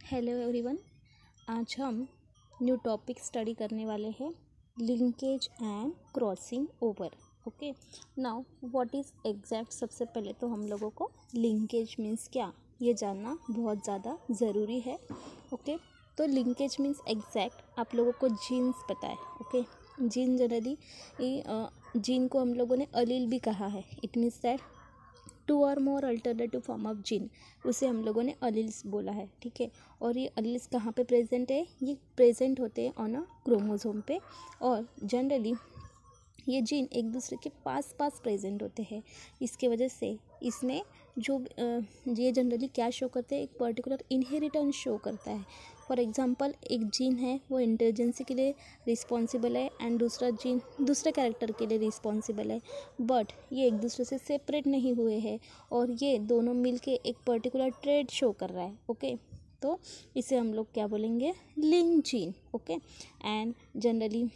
Hello everyone. आज हम new topic study करने वाले हैं, linkage and crossing over. Okay, now what is exact. सबसे पहले तो हम लोगों को लिंकेज मीन्स क्या ये जानना बहुत ज़्यादा ज़रूरी है। ओके, तो लिंकेज मीन्स एग्जैक्ट आप लोगों को जीन्स पता है। ओके, जीन जनरली जीन को हम लोगों ने अलील भी कहा है। It means that to or more alternative form of gene, उसे हम लोगों ने अलील्स बोला है। ठीक है, और ये अलील्स कहाँ पे प्रेजेंट है? ये प्रेजेंट होते हैं ऑन अ क्रोमोसोम पे, और जनरली ये जीन एक दूसरे के पास पास प्रेजेंट होते हैं। इसके वजह से इसमें जो ये जनरली क्या शो करते हैं, एक पर्टिकुलर इनहेरिटेंस शो करता है। फॉर एग्जांपल, एक जीन है वो इंटेलिजेंसी के लिए रिस्पॉन्सिबल है एंड दूसरा जीन दूसरे कैरेक्टर के लिए रिस्पॉन्सिबल है, बट ये एक दूसरे से सेपरेट नहीं हुए हैं और ये दोनों मिलके एक पर्टिकुलर ट्रेड शो कर रहा है। ओके, तो इसे हम लोग क्या बोलेंगे? Link gene. Okay, and generally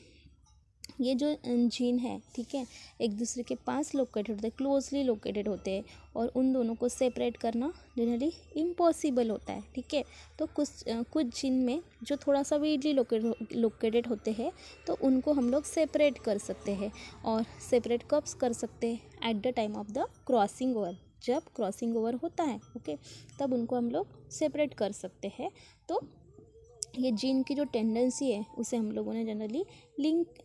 ये जो जीन है, ठीक है, एक दूसरे के पास लोकेटेड होते हैं, क्लोजली लोकेटेड होते हैं, और उन दोनों को सेपरेट करना जनरली इम्पॉसिबल होता है। ठीक है, तो कुछ जीन में जो थोड़ा सा वीडली लोकेटेड होते हैं, तो उनको हम लोग सेपरेट कर सकते हैं। और सेपरेट कब कर सकते हैं? At the time of the crossing over. जब क्रॉसिंग ओवर होता है, ओके, तब उनको हम लोग सेपरेट कर सकते हैं। तो ये जीन की जो टेंडेंसी है उसे हम लोगों ने जनरली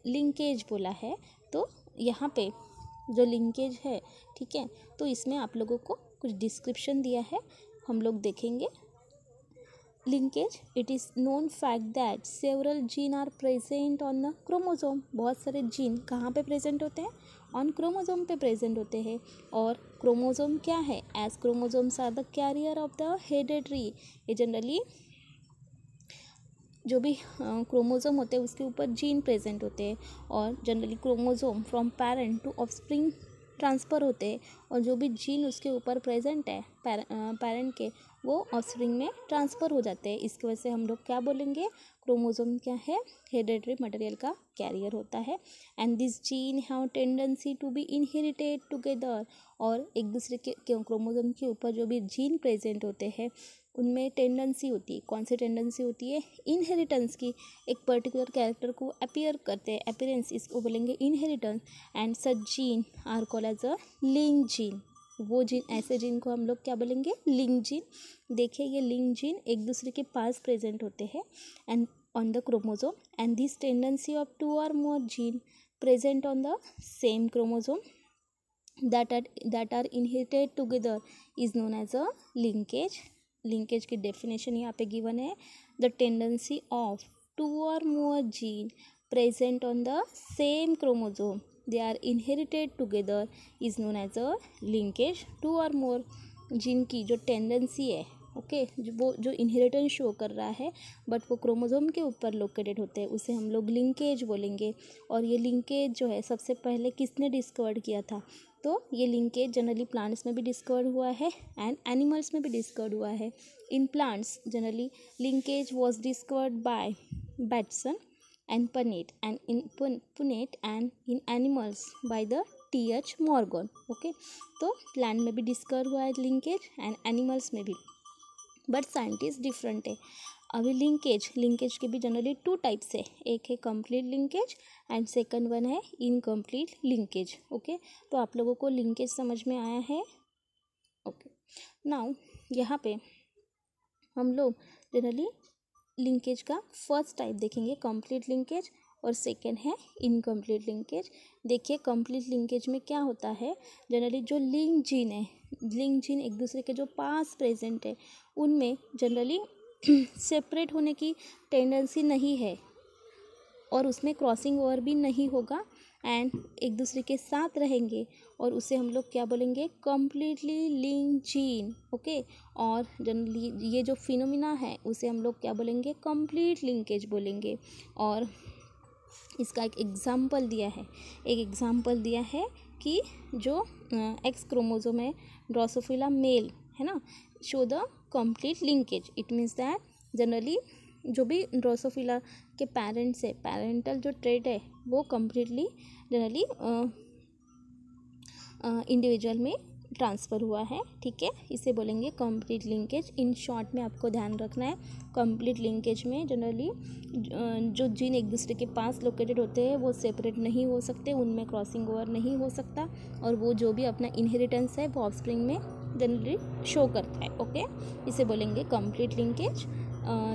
लिंकेज बोला है। तो यहाँ पे जो लिंकेज है, ठीक है, तो इसमें आप लोगों को कुछ डिस्क्रिप्शन दिया है, हम लोग देखेंगे। Linkage, it is known fact that several gene are present on the chromosome. बहुत सारे जीन कहाँ पे प्रेजेंट होते हैं? ऑन क्रोमोसोम पे प्रेजेंट होते हैं। और क्रोमोसोम क्या है? As chromosomes are the carrier of the heredity. ये जनरली जो भी क्रोमोसोम होते हैं उसके ऊपर जीन प्रेजेंट होते हैं, और generally chromosome from parent to offspring transfer होते हैं, और जो भी जीन उसके ऊपर प्रेजेंट है पेरेंट के, वो ऑफस्प्रिंग में ट्रांसफ़र हो जाते हैं। इसकी वजह से हम लोग क्या बोलेंगे? क्रोमोसोम क्या है? हेरिडिटरी मटेरियल का कैरियर होता है। And this gene have tendency to be inherited together. और एक दूसरे के क्रोमोसोम के ऊपर जो भी जीन प्रेजेंट होते हैं उनमें टेंडेंसी होती है। कौन सी टेंडेंसी होती है? इनहेरिटेंस की। एक पर्टिकुलर कैरेक्टर को अपीयर करते हैं, अपीयरेंस, इसको बोलेंगे inheritance. And such gene are called as a link gene. वो जीन, ऐसे जीन को हम लोग क्या बोलेंगे? Link gene. देखिए, ये लिंक जीन एक दूसरे के पास प्रेजेंट होते हैं and on the chromosome, and this tendency of two or more gene present on the same chromosome that are inherited together is known as a linkage. Linkage की definition यहाँ पे given है, the tendency of two or more gene present on the same chromosome they are inherited together is known as a linkage. Two or more gene की जो tendency है, okay, वो जो inheritance show कर रहा है बट वो क्रोमोसोम के ऊपर लोकेटेड होते हैं, उसे हम लोग लिंकेज बोलेंगे। और ये लिंकेज जो है सबसे पहले किसने डिस्कवर किया था? तो ये लिंकेज जनरली प्लांट्स में भी डिस्कवर हुआ है एंड एनिमल्स में भी डिस्कवर हुआ है। In plants generally linkage was discovered by Bateson and Punnett, and in Punnett, and in animals by the T.H. Morgan. Okay, तो प्लांट में भी डिस्कवर हुआ है लिंकेज एंड एनिमल्स में भी, बट साइंटिस्ट डिफरेंट है। अभी लिंकेज के भी जनरली टू टाइप्स है, एक है complete linkage and second one है इनकम्प्लीट लिंकेज। ओके, तो आप लोगों को लिंकेज समझ में आया है? ओके, नाउ यहाँ पे हम लोग जनरली लिंकेज का फर्स्ट टाइप देखेंगे, कंप्लीट लिंकेज, और सेकेंड है इनकम्प्लीट लिंकेज। देखिए, कंप्लीट लिंकेज में क्या होता है? जनरली जो लिंक जीन है, लिंक जीन एक दूसरे के जो पास प्रेजेंट है उनमें जनरली सेपरेट होने की टेंडेंसी नहीं है, और उसमें क्रॉसिंग ओवर भी नहीं होगा एंड एक दूसरे के साथ रहेंगे, और उसे हम लोग क्या बोलेंगे? Completely link gene. ओके, और जनरली ये जो फिनोमिना है उसे हम लोग क्या बोलेंगे? कंप्लीट लिंकेज बोलेंगे। और इसका एक एग्जाम्पल दिया है कि जो एक्स क्रोमोसोम है, ड्रोसोफिला मेल है ना, show the complete linkage. It means that generally जो भी ड्रोसोफिला के पेरेंट्स है, पेरेंटल जो ट्रेट है वो कम्प्लीटली जनरली इंडिविजुअल में ट्रांसफ़र हुआ है, ठीक है, इसे बोलेंगे कंप्लीट लिंकेज। इन शॉर्ट में आपको ध्यान रखना है, कंप्लीट लिंकेज में जनरली जो जीन एक दूसरे के पास लोकेटेड होते हैं वो सेपरेट नहीं हो सकते, उनमें क्रॉसिंग ओवर नहीं हो सकता, और वो जो भी अपना इनहेरिटेंस है वो ऑफस्प्रिंग में जनरली शो करता है। ओके, इसे बोलेंगे complete linkage.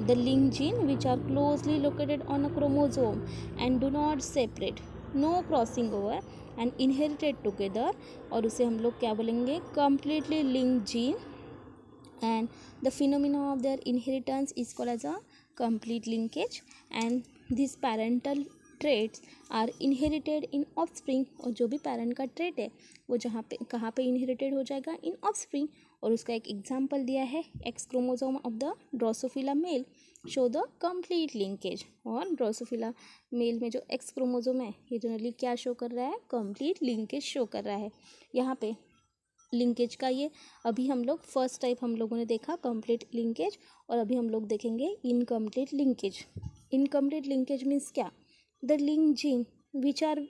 The link gene which are closely located on a chromosome and do not separate, no crossing over and inherited together, और उसे हम लोग क्या बोलेंगे, completely link gene, and the phenomena of their inheritance is called as a complete linkage, and this parental traits are inherited in offspring, और जो भी parent का ट्रेट है वो जहाँ पे कहाँ पे इनहेरिटेड हो जाएगा, इन ऑफस्प्रिंग। और उसका एक एग्जांपल दिया है, X chromosome of the Drosophila male show the complete linkage, और ड्रोसोफिला मेल में जो एक्स क्रोमोसोम है ये जनरली क्या शो कर रहा है, कंप्लीट लिंकेज शो कर रहा है। यहाँ पे लिंकेज का ये अभी हम लोग फर्स्ट टाइप हम लोगों ने देखा कंप्लीट लिंकेज, और अभी हम लोग देखेंगे incomplete linkage. Incomplete linkage means क्या, the link gene which are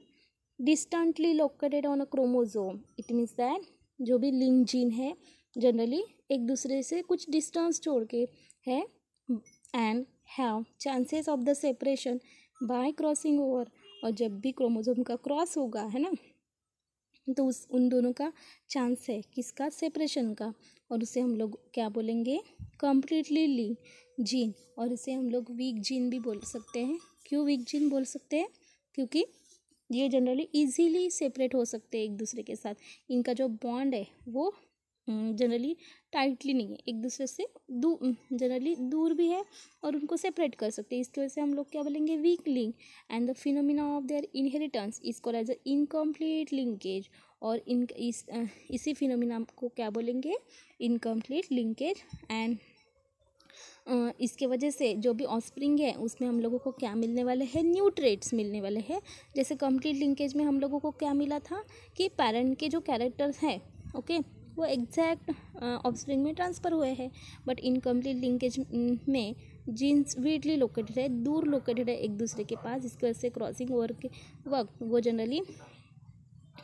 distantly located on a chromosome, it means that जो भी लिंक जीन है जनरली एक दूसरे से कुछ डिस्टेंस छोड़ के है, and have chances of the separation by crossing over, और जब भी क्रोमोसोम का क्रॉस होगा है ना, तो उन दोनों का चांस है किसका, सेपरेशन का, और उसे हम लोग क्या बोलेंगे, कंप्लीटली लिंक जीन। और इसे हम लोग वीक जीन भी बोल सकते हैं। क्यों वीक जीन बोल सकते हैं, क्योंकि ये जनरली इजीली सेपरेट हो सकते हैं एक दूसरे के साथ, इनका जो बॉन्ड है वो जनरली टाइटली नहीं है, एक दूसरे से जनरली दूर भी है और उनको सेपरेट कर सकते हैं, इसकी वजह से हम लोग क्या बोलेंगे, weak link. And the phenomena of their inheritance is called as a incomplete linkage, और इसी फिनोमिना को क्या बोलेंगे, इनकम्प्लीट लिंकेज। एंड इसके वजह से जो भी ऑफस्प्रिंग है उसमें हम लोगों को क्या मिलने वाले हैं, न्यू ट्रेट्स मिलने वाले हैं। जैसे कंप्लीट लिंकेज में हम लोगों को क्या मिला था कि पेरेंट के जो कैरेक्टर्स हैं ओके वो एग्जैक्ट ऑफस्प्रिंग में ट्रांसफ़र हुए हैं, बट इनकम्प्लीट लिंकेज में जीन्स वीडली लोकेटेड है, दूर लोकेटेड है एक दूसरे के पास, इसकी वजह से क्रॉसिंग ओवर के वक्त वो जनरली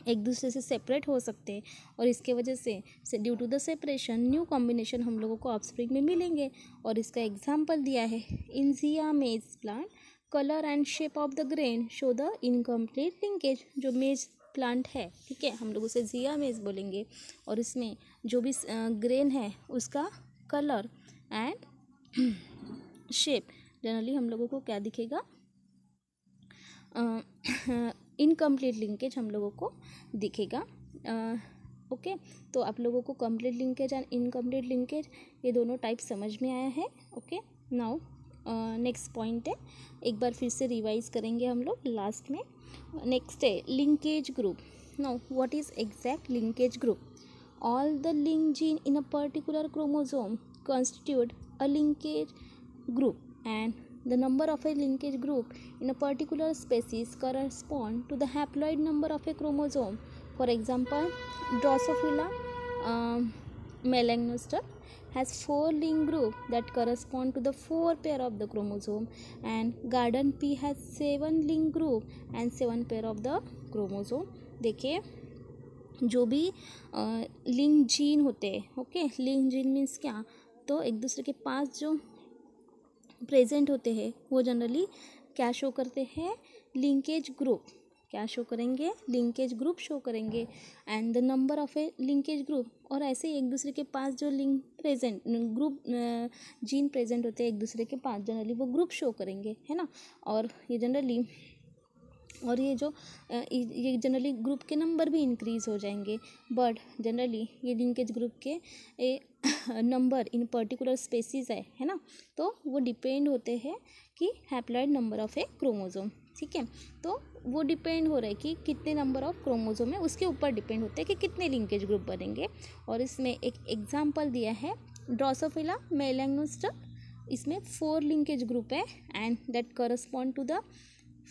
एक दूसरे से सेपरेट हो सकते हैं, और इसके वजह से due to the separation new combination हम लोगों को ऑफस्प्रिंग में मिलेंगे। और इसका एग्जांपल दिया है, इन जिया मेज plant colour and shape of the grain show the incomplete linkage. जो मेज प्लांट है, ठीक है, हम लोग उसे जिया मेज बोलेंगे, और इसमें जो भी ग्रेन है उसका कलर एंड शेप जनरली हम लोगों को क्या दिखेगा, इनकम्प्लीट लिंकेज हम लोगों को दिखेगा। ओके, तो आप लोगों को complete linkage and incomplete linkage ये दोनों टाइप समझ में आया है। ओके, नाउ नेक्स्ट पॉइंट है, एक बार फिर से रिवाइज करेंगे हम लोग लास्ट में। नेक्स्ट है linkage group. Now what is exact linkage group? All the link gene in a particular chromosome constitute a linkage group, and the number of a linkage group in a particular species correspond to the haploid number of a chromosome. For example, Drosophila melanogaster has 4 link group that correspond to the 4 pair of the chromosome, and garden pea has 7 link group and 7 pair of the chromosome. देखिए जो भी link gene होते हैं, okay, link gene means क्या, तो एक दूसरे के पास जो प्रेजेंट होते हैं वो जनरली क्या शो करते हैं, लिंकेज ग्रुप। क्या शो करेंगे, लिंकेज ग्रुप शो करेंगे, and the number of A linkage group, और ऐसे एक दूसरे के पास जो link present group gene present होते हैं एक दूसरे के पास जनरली वो ग्रुप शो करेंगे, है ना। और ये जनरली और ये जनरली ग्रुप के नंबर भी इंक्रीज़ हो जाएंगे, बट जनरली ये लिंकेज ग्रुप के नंबर इन पर्टिकुलर स्पेसीज है ना, तो वो डिपेंड होते हैं कि haploid number of A chromosome, ठीक है, तो वो डिपेंड हो रहा है कि कितने नंबर ऑफ क्रोमोसोम है उसके ऊपर डिपेंड होते हैं कि कितने लिंकेज ग्रुप बनेंगे। और इसमें एक एग्जांपल दिया है ड्रोसोफिला मेलैंगोस्टर, इसमें 4 लिंकेज ग्रुप है and that correspond to the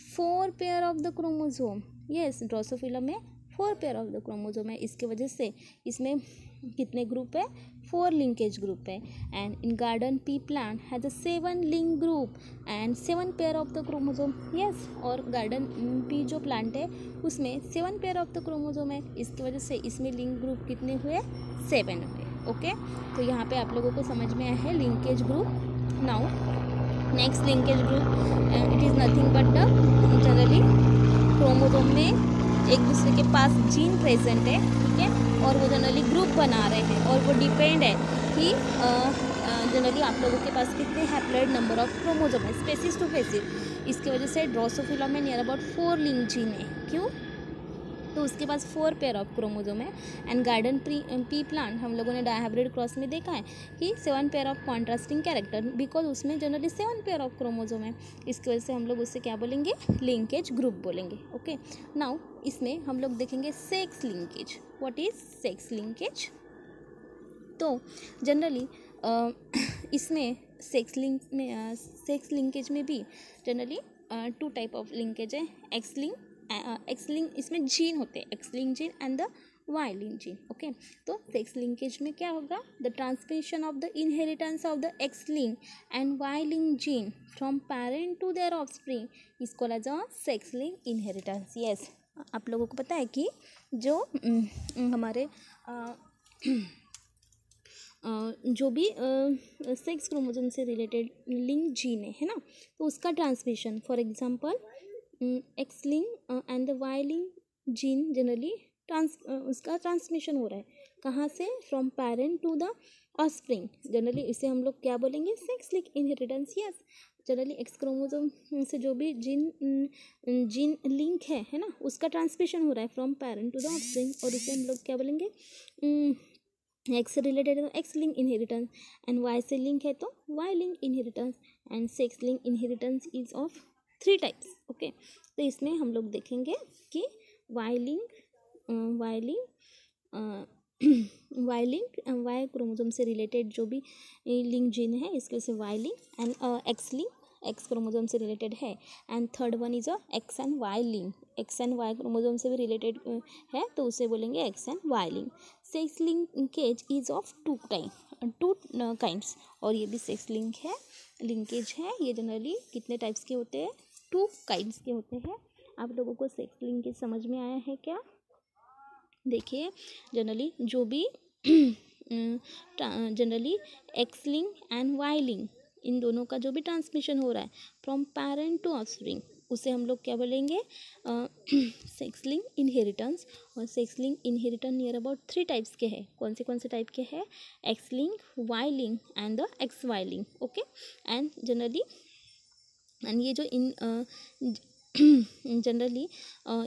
4 pair of the chromosome. Yes, Drosophila में 4 पेयर ऑफ द क्रोमोसोम है, इसके वजह से इसमें कितने ग्रुप है, 4 लिंकेज ग्रुप है। And in garden pea plant has a 7 link group and 7 pair of the chromosome. Yes, और गार्डन पी जो प्लांट है उसमें 7 पेयर ऑफ द क्रोमोसोम है, इसकी वजह से इसमें लिंक ग्रुप कितने हुए, 7 हुए। ओके, तो यहाँ पे आप लोगों को समझ में आया है linkage group. Now next linkage group, it is nothing but the generally chromosome में एक दूसरे के पास जीन प्रेजेंट है, ठीक है, और वो जनरली ग्रुप बना रहे हैं और वो डिपेंड है कि जनरली आप लोगों के पास कितने हैप्लॉइड नंबर ऑफ क्रोमोसोम है, स्पेसिस टू स्पेसिस। इसकी वजह से ड्रोसोफिला में नियर अबाउट 4 लिंक जीन है। क्यों? तो उसके पास 4 पेयर ऑफ क्रोमोसोम है। एंड गार्डन पी प्लांट हम लोगों ने डायहाइब्रिड क्रॉस में देखा है कि 7 pair of contrasting character, because उसमें जनरली 7 पेयर ऑफ क्रोमोसोम है, इसकी वजह से हम लोग उससे क्या बोलेंगे, लिंकेज ग्रुप बोलेंगे। ओके, नाउ इसमें हम लोग देखेंगे sex linkage. What is sex linkage? तो जनरली इसमें सेक्स लिंकेज में भी जनरली 2 टाइप ऑफ लिंकेज है। एक्स लिंक इसमें जीन होते हैं, X link gene and the Y link gene. Okay, तो सेक्स लिंकेज में क्या होगा, the transmission of the inheritance of the X link and Y link gene from parent to their offspring is called as a sex link inheritance. Yes, आप लोगों को पता है कि जो हमारे जो भी सेक्स क्रोमोसोम से रिलेटेड लिंक जीन है ना, तो उसका transmission, for example X link and the Y link gene generally उसका ट्रांसमिशन हो रहा है कहाँ से, from parent to the offspring. Generally इसे हम लोग क्या बोलेंगे, sex link inheritance. Yes, generally X chromosome से जो भी जीन लिंक है ना, उसका ट्रांसमिशन हो रहा है from parent to the offspring, और इसे हम लोग क्या बोलेंगे, एक्स से रिलेटेड है तो X link inheritance, and Y से लिंक है तो Y link inheritance. And sex link inheritance is of 3 types. Okay, तो इसमें हम लोग देखेंगे कि वाई क्रोमोसोम से रिलेटेड जो भी लिंक जीन है इसके से Y link, and X link X chromosome से रिलेटेड है, and third one is a X and Y link, X and Y chromosome से भी रिलेटेड है तो उसे बोलेंगे X and Y link. Sex linkage is of 2 kinds, और ये भी सेक्स लिंकेज है। ये जनरली कितने टाइप्स के होते हैं, 2 काइंड्स के होते हैं। आप लोगों को सेक्स लिंकेज समझ में आया है क्या? देखिए, जनरली जो भी generally X link and Y link, इन दोनों का जो भी ट्रांसमिशन हो रहा है फ्रॉम पेरेंट टू ऑफस्प्रिंग, उसे हम लोग क्या बोलेंगे, सेक्स लिंक इनहेरिटेंस। और sex link inheritance near about 3 types के हैं। कौन से टाइप के हैं, X link, Y link and the X Y link. Okay, and generally ये जो जनरली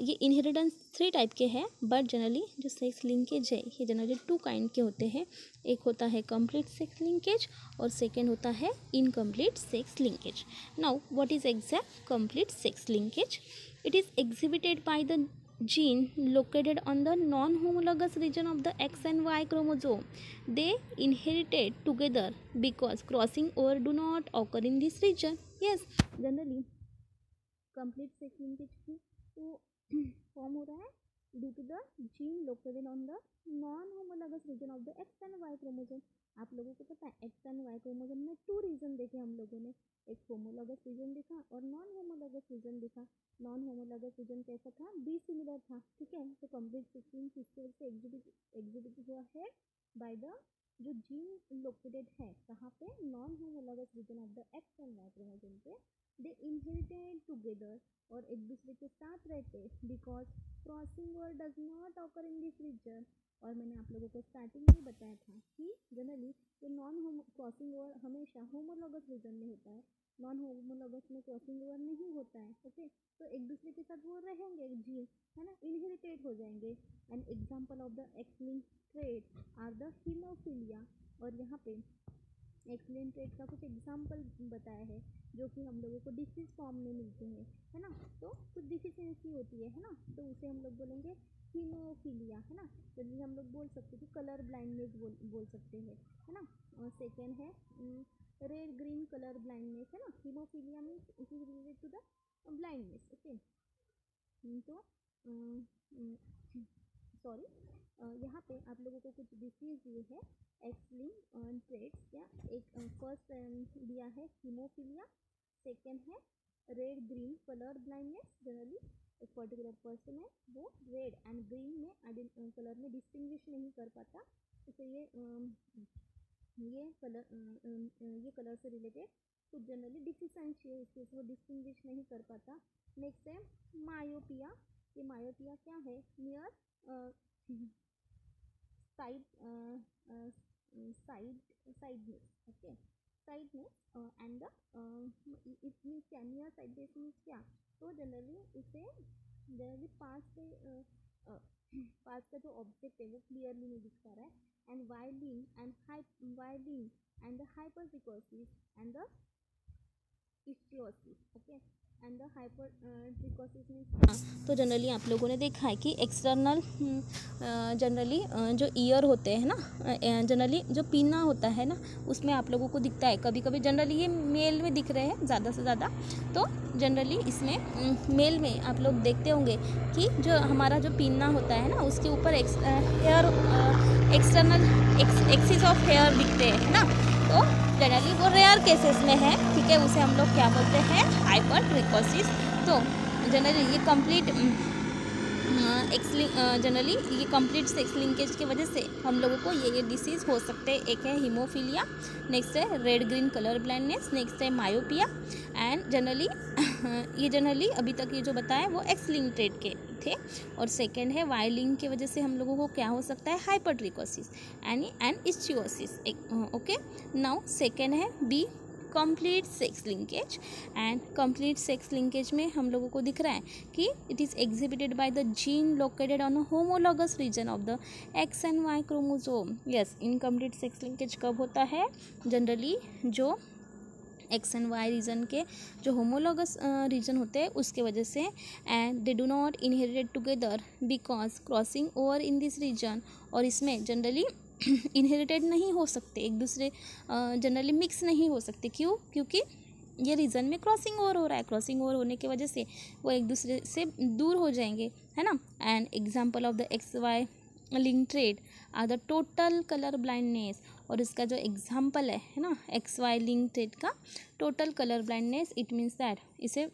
ये इनहेरिटेंस 3 टाइप के हैं, बट जनरली जो सेक्स लिंकेज है ये जनरली 2 काइंड के होते हैं। एक होता है कंप्लीट सेक्स लिंकेज और सेकेंड होता है incomplete sex linkage. Now what is exact complete sex linkage? It is exhibited by the gene located on the non-homologous region of the X and Y chromosome. They inherited together because crossing over do not occur in this region. Yes, generally complete sex linkage की तो form हो रहा है due to the gene located on the non homologous region of the X and Y chromosome. आप लोगों को पता है एक्स एंड वाई क्रोमोसोम में 2 रीजन देखे हम लोगों ने, एक होमोलॉगस रीजन देखा और नॉन होमोलॉगस रीजन देखा। नॉन होमोलॉगस रीजन कैसा था, बी सिमिलर था, ठीक है। तो कंप्लीट सेक्स लिंक इसके वजह से एग्जिबिट हुआ है बाय द जो जीन लोकेटेड है कहाँ पे, non homologous region of the X and Y chromosome पे। दे इनहेरिटेड टुगेदर, और एक दूसरे के साथ रहते, because crossing over does not occur in this region. और मैंने आप लोगों को स्टार्टिंग में बताया था कि जनरली ये नॉन क्रॉसिंग ओवर हमेशा होमोलॉगस रीजन में होता है, नॉन होमोलॉगस में क्रॉसिंग ओवर नहीं होता है। ओके, तो एक दूसरे के साथ वो रहेंगे जीन, है ना, इनहेरिटेड हो जाएंगे। And example of the X link trait are the haemophilia, और यहाँ पे एक्स लिंक ट्रेट का कुछ एग्जाम्पल बताया है जो कि हम लोगों को डिसीज फॉर्म में मिलते हैं, है ना। तो कुछ डिफिशियंसी होती है ना, तो उसे हम लोग बोलेंगे हीमोफीलिया, है ना। जल्दी हम लोग बोल सकते हैं कलर ब्लाइंडनेस बोल सकते हैं, है ना। और सेकेंड है रेड ग्रीन कलर ब्लाइंडनेस, है ना। Haemophilia means it is related to the blindness. Okay, तो सॉरी, यहाँ पे आप लोगों को कुछ डिसीज दिए है एक्स लिंक्ड ट्रेड्स। क्या एक फर्स्ट दिया है हीमोफीलिया, सेकेंड है red green colour blindness. Generally एक पर्टिकुलर पर्सन है वो रेड एंड ग्रीन में कलर में डिस्टिंग्विश नहीं कर पाता, इसलिए ये कलर से रिलेटेड कुछ जनरली डिफिशेंसी है, इससे वो डिस्टिंग्विश नहीं कर पाता। नेक्स्ट है मायोपिया। ये मायोपिया क्या है, near side sightedness, okay, sightedness and it means क्या, नियर साइडनेस मीन्स क्या, तो जनरली पास का जो ऑब्जेक्ट है वो क्लियरली नहीं दिख पा रहा है। And Y link and the hypertrichosis and the ichthyosis, okay, and the hypertrichosis means, तो जनरली आप लोगों ने देखा है कि एक्सटर्नल जनरली जो ईयर होते हैं ना, जनरली जो पीना होता है ना उसमें आप लोगों को दिखता है, कभी कभी जनरली ये मेल में दिख रहे हैं ज़्यादा से ज़्यादा, तो जनरली इसमें मेल में आप लोग देखते होंगे कि जो हमारा जो पीना होता है ना उसके ऊपर hair external axis of hair दिखते हैं ना, तो जनरली वो रेयर केसेस में है, ठीक है, उसे हम लोग क्या बोलते हैं, हाइपरट्रिकोसिस। तो जनरली ये कंप्लीट जनरली ये कंप्लीट सेक्स लिंकेज की वजह से हम लोगों को ये डिसीज़ हो सकते हैं। एक है हीमोफीलिया, नेक्स्ट है red green colour blindness, next है मायोपिया एंड जनरली ये जनरली अभी तक ये जो बताया वो एक्स लिंक ट्रेड के थे। और सेकंड है वाई लिंक की वजह से हम लोगों को क्या हो सकता है, हाइपरट्रिकोसिस एंड इस्चियोसिस। ओके, नाउ सेकंड है B complete sex linkage. And complete sex linkage में हम लोगों को दिख रहा है कि it is exhibited by the gene located on a homologous region of the X and Y chromosome. Yes, incomplete sex linkage कब होता है, जनरली जो एक्स एंड वाई रीजन के जो होमोलॉगस रीजन होते हैं उसके वजह से, and they do not inherited together because crossing over in this region, और इसमें जनरली इनहेरिटेड नहीं हो सकते, एक दूसरे जनरली मिक्स नहीं हो सकते। क्यों? क्योंकि ये रीजन में क्रॉसिंग ओवर हो रहा है, क्रॉसिंग ओवर होने की वजह से वो एक दूसरे से दूर हो जाएंगे, है ना। And example of the X Y link trade are the total colour blindness, और इसका जो एग्जाम्पल है ना एक्स वाई लिंक ट्रेड का total colour blindness, it means that इसे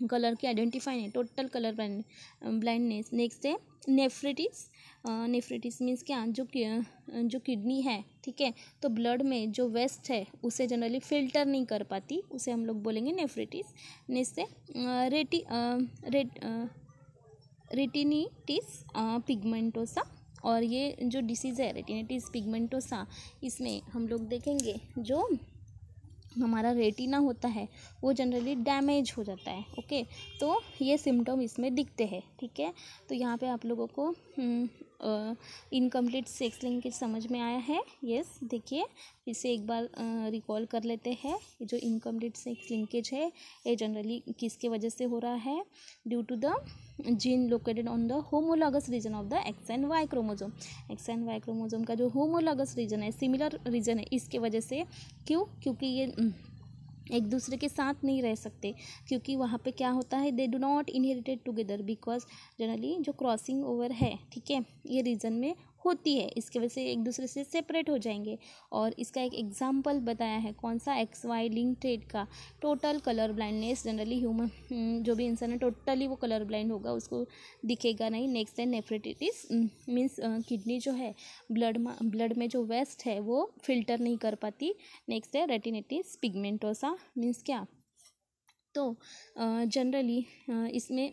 कलर की आइडेंटिफाई नहीं, टोटल कलर ब्लाइंडनेस। नेक्स्ट है नेफ्रिटिस। नेफ्रिटिस मीन्स क्या, जो किडनी है, ठीक है, तो ब्लड में जो वेस्ट है उसे जनरली फिल्टर नहीं कर पाती, उसे हम लोग बोलेंगे नेफ्रिटिस। नेक्स्ट है रेटिनिटिस पिगमेंटोसा, और ये जो डिसीज़ है रेटिनिटिस पिगमेंटोसा, इसमें हम लोग देखेंगे जो हमारा रेटिना होता है वो जनरली डैमेज हो जाता है। ओके, तो ये सिम्टम इसमें दिखते हैं, ठीक है। तो यहाँ पे आप लोगों को इनकम्प्लीट सेक्स लिंकेज समझ में आया है। यस, देखिए इसे एक बार रिकॉल कर लेते हैं। ये जो इनकम्प्लीट सेक्स लिंकेज है ये जनरली किसके वजह से हो रहा है, due to the gene located on the homologous region of the X and Y chromosome. X and Y chromosome का जो होमोलॉगस रीजन है, सिमिलर रीजन है, इसके वजह से। क्यों? क्योंकि ये एक दूसरे के साथ नहीं रह सकते, क्योंकि वहाँ पे क्या होता है, दे do not inherited together because generally जो क्रॉसिंग ओवर है, ठीक है, ये रीजन में होती है, इसके वजह से एक दूसरे से सेपरेट हो जाएंगे। और इसका एक एग्जाम्पल बताया है, कौन सा, एक्स वाई लिंक ट्रेड का total colour blindness. Generally human जो भी इंसान है टोटली वो कलर ब्लाइंड होगा, उसको दिखेगा नहीं। नेक्स्ट है नेफ्रिटिस, मीन्स किडनी जो है ब्लड में जो वेस्ट है वो फिल्टर नहीं कर पाती। नेक्स्ट है रेटिनिटिस पिगमेंटोसा, मीन्स क्या, तो जनरली इसमें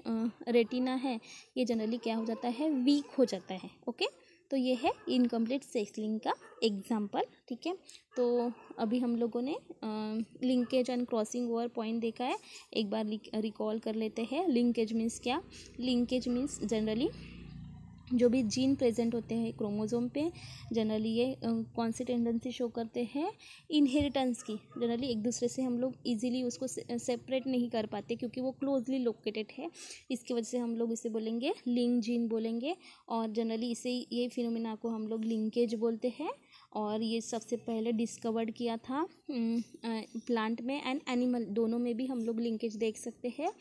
रेटिना है ये जनरली क्या हो जाता है, वीक हो जाता है। ओके, तो ये है इनकम्प्लीट सेक्स लिंक का एग्जाम्पल, ठीक है। तो अभी हम लोगों ने linkage and crossing over point देखा है, एक बार रिकॉल कर लेते हैं। लिंकेज मीन्स क्या, लिंकेज मीन्स जनरली जो भी जीन प्रेजेंट होते हैं क्रोमोसोम पे, जनरली ये कौन सी टेंडेंसी शो करते हैं, इनहेरिटेंस की। जनरली एक दूसरे से हम लोग इजीली उसको सेपरेट नहीं कर पाते क्योंकि वो क्लोजली लोकेटेड है, इसकी वजह से हम लोग इसे बोलेंगे लिंक जीन बोलेंगे। और जनरली इसे ये फिनोमिना को हम लोग लिंकेज बोलते हैं। और ये सबसे पहले डिस्कवर्ड किया था प्लांट में एंड एनिमल, दोनों में भी हम लोग लिंकेज देख सकते हैं।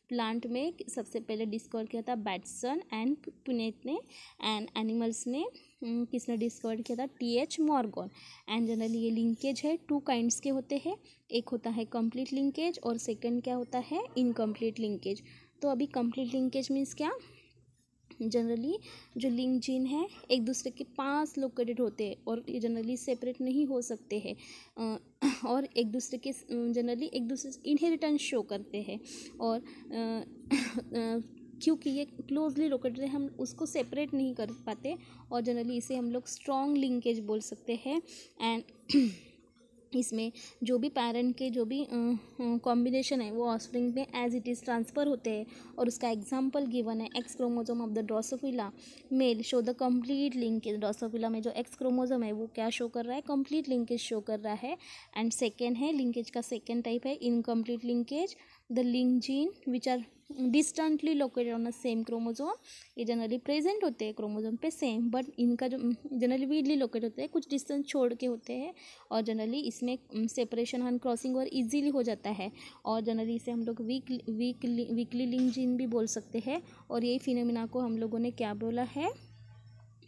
प्लांट में सबसे पहले डिस्कवर किया था बैटसन एंड पुनेट ने, एंड एनिमल्स में किसने डिस्कवर किया था, टी.एच. मॉर्गन। एंड जनरली ये लिंकेज है 2 काइंड्स के होते हैं, एक होता है कंप्लीट लिंकेज और सेकंड क्या होता है, इनकम्प्लीट लिंकेज। तो अभी कंप्लीट लिंकेज मीन्स क्या, जनरली जो लिंक जीन है एक दूसरे के पास लोकेटेड होते हैं और ये जनरली सेपरेट नहीं हो सकते हैं, और एक दूसरे के जनरली एक दूसरे से इनहेरिटेंस शो करते हैं, और क्योंकि ये क्लोजली लोकेटेड है हम उसको सेपरेट नहीं कर पाते, और जनरली इसे हम लोग स्ट्रॉन्ग लिंकेज बोल सकते हैं। एंड इसमें जो भी पेरेंट के जो भी कॉम्बिनेशन है वो ऑफस्प्रिंग में एज इट इज़ ट्रांसफ़र होते हैं, और उसका एग्जांपल गिवन है X chromosome of the Drosophila male show the complete linkage. Drosophila में जो एक्स क्रोमोसोम है वो क्या शो कर रहा है, कंप्लीट लिंकेज शो कर रहा है। एंड सेकेंड है लिंकेज का सेकेंड टाइप है incomplete linkage, the link gene which are distantly located on the same chromosome. ये जनरली प्रेजेंट होते हैं क्रोमोसोम पे सेम, बट इनका जो जनरली वीडली लोकेट होते हैं कुछ डिस्टेंस छोड़ के होते हैं, और जनरली इसमें सेपरेशन ऑन क्रॉसिंग और इजीली हो जाता है, और जनरली इसे हम लोग वीकली लिंक जीन भी बोल सकते हैं। और यही फिनोमिना को हम लोगों ने क्या बोला है,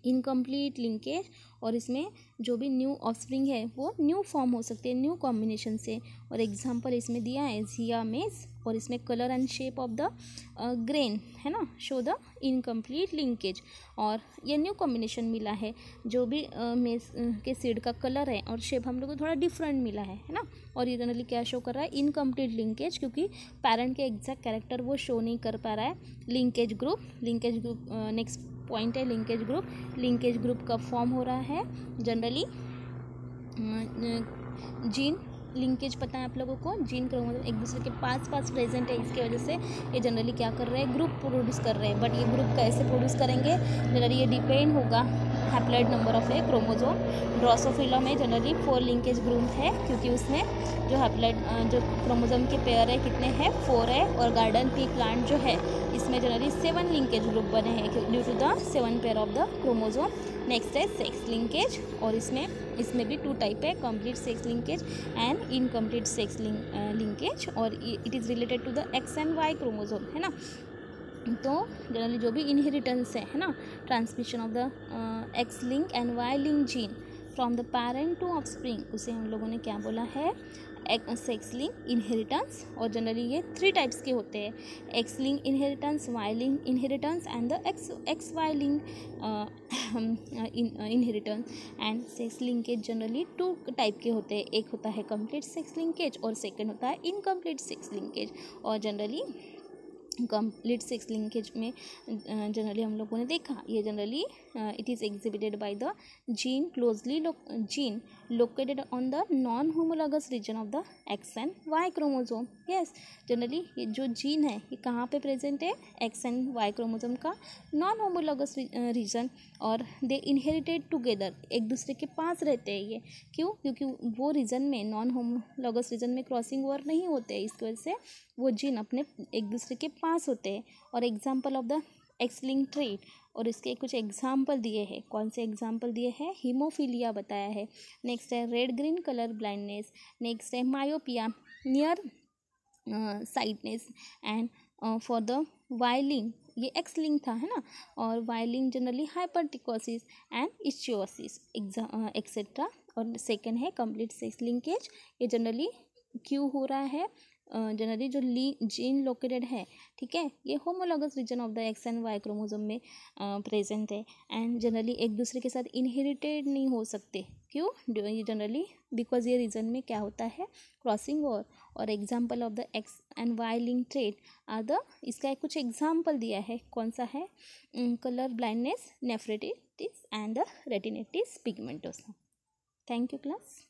इनकम्प्लीट लिंकेज। और इसमें जो भी न्यू ऑफस्प्रिंग है वो न्यू फॉर्म हो सकते हैं न्यू कॉम्बिनेशन से, और एग्जांपल इसमें दिया है जिया मेज, और इसमें colour and shape of the grain है ना, शो द इनकम्प्लीट लिंकेज। और ये न्यू कॉम्बिनेशन मिला है, जो भी मेज के सीड का कलर है और शेप हम लोग को थोड़ा डिफरेंट मिला है ना, और ये जनरली क्या शो कर रहा है, इनकम्प्लीट लिंकेज, क्योंकि पेरेंट के एग्जैक्ट कैरेक्टर वो शो नहीं कर पा रहा है। लिंकेज ग्रुप नेक्स्ट पॉइंट है लिंकेज ग्रुप कब फॉर्म हो रहा है, जनरली जीन लिंकेज पता है आप लोगों को, जीन क्रोमोसोम एक दूसरे के पास प्रेजेंट है, इसकी वजह से ये जनरली क्या कर रहे हैं, ग्रुप प्रोड्यूस कर रहे हैं। बट ये ग्रुप कैसे प्रोड्यूस करेंगे, जनरली ये डिपेंड होगा haploid number of A chromosome. Drosophila में जनरली 4 लिंकेज ग्रुप है, क्योंकि उसमें जो हैप्लॉइड जो क्रोमोसोम के पेयर है कितने हैं, 4 है, और गार्डन पी प्लांट जो है इसमें जनरली 7 लिंकेज ग्रुप बने हैं due to the 7 pair of the chromosome. Next है सेक्स लिंकेज, और इसमें भी 2 टाइप है, complete sex linkage and incomplete sex linkage, और it is related to the X and Y chromosome है ना। तो जनरली जो भी इनहेरिटेंस है ना, transmission of the X link and Y link gene from the parent to offspring, उसे हम लोगों ने क्या बोला है, सेक्स लिंक इनहेरिटेंस। और जनरली ये 3 टाइप्स के होते हैं, X link inheritance, Y link inheritance and the X Y link inheritance. And sex linkage generally 2 type के होते हैं, एक होता है कंप्लीट सेक्स लिंकेज और सेकंड होता है इनकम्प्लीट सेक्स लिंकेज। और जनरली कंप्लीट सेक्स लिंकेज में जनरली हम लोगों ने देखा, ये generally it is exhibited by the gene gene located on the non homologous region of the X and Y chromosome. Yes, generally ये जो जीन है ये कहाँ पे प्रेजेंट है, एक्स एंड वाई क्रोमोसोम का नॉन होमोलॉगस रीजन, और they inherited together, एक दूसरे के पास रहते हैं ये। क्यों, क्योंकि वो रीजन में नॉन होमोलॉगस रीजन में क्रॉसिंग ओवर नहीं होते हैं, इसकी वजह से वो जीन अपने एक दूसरे के पास होते हैं। और example of the X link trait, और इसके कुछ एग्जाम्पल दिए हैं, कौन से एग्जाम्पल दिए हैं, हीमोफीलिया बताया है, नेक्स्ट है red green colour blindness, next है myopia near sightedness, and for the Y link ये एक्स लिंक था है ना, और Y link generally hypertrichosis and इश्चियोसिस एक्सेट्रा। और सेकेंड है कंप्लीट सेक्स लिंकेज, ये जनरली क्यों हो रहा है, जनरली जो जीन लोकेटेड है, ठीक है, ये homologous region of the X and Y chromosome में प्रेजेंट है, एंड जनरली एक दूसरे के साथ इनहेरिटेड नहीं हो सकते। क्यों, ये जनरली बिकॉज ये रीजन में क्या होता है, क्रॉसिंग ओवर। और example of the X and Y link trait are the, इसका कुछ एग्जाम्पल दिया है, कौन सा है, colour blindness, nephritis and the retinitis pigmentosa. Thank you class.